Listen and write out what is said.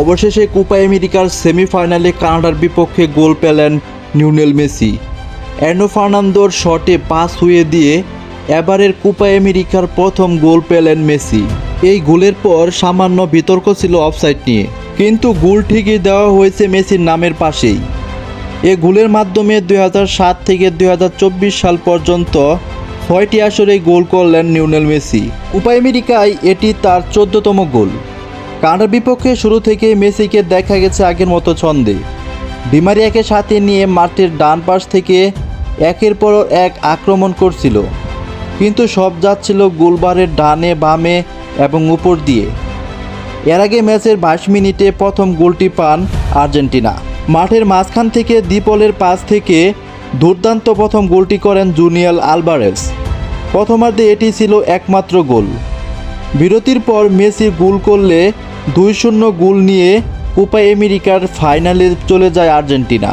অবশেষে কোপা আমেরিকার সেমিফাইনালে কানাডার বিপক্ষে গোল পেলেন লিওনেল মেসি। এর্নো ফার্নান্দোর শটে পাস হয়ে দিয়ে এবারের কোপা আমেরিকার প্রথম গোল পেলেন মেসি। এই গোলের পর সামান্য বিতর্ক ছিল অফসাইড নিয়ে, কিন্তু গোল ঠিকই দেওয়া হয়েছে মেসির নামের পাশেই। এ গোলের মাধ্যমে 2007 থেকে 2024 সাল পর্যন্ত 6টি আসরে গোল করলেন লিওনেল মেসি। কোপা আমেরিকায় এটি তার 14তম গোল। কানাডার বিপক্ষে শুরু থেকে মেসিকে দেখা গেছে আগের মতো ছন্দে। ডি মারিয়াকে সাথে নিয়ে মাঠের ডান পাশ থেকে একের পর এক আক্রমণ করছিল, কিন্তু সব যাচ্ছিল গোলবারের ডানে বামে এবং উপর দিয়ে। এর আগে ম্যাচের 22 মিনিটে প্রথম গোলটি পান আর্জেন্টিনা। মাঠের মাঝখান থেকে দ্বিপলের পাস থেকে দুর্দান্ত প্রথম গোলটি করেন জুনিয়র আলভারেজ। প্রথমার্ধে এটি ছিল একমাত্র গোল। বিরতির পর মেসি গোল করলে 2-0 গোল নিয়ে কোপা আমেরিকার ফাইনালে চলে যায় আর্জেন্টিনা।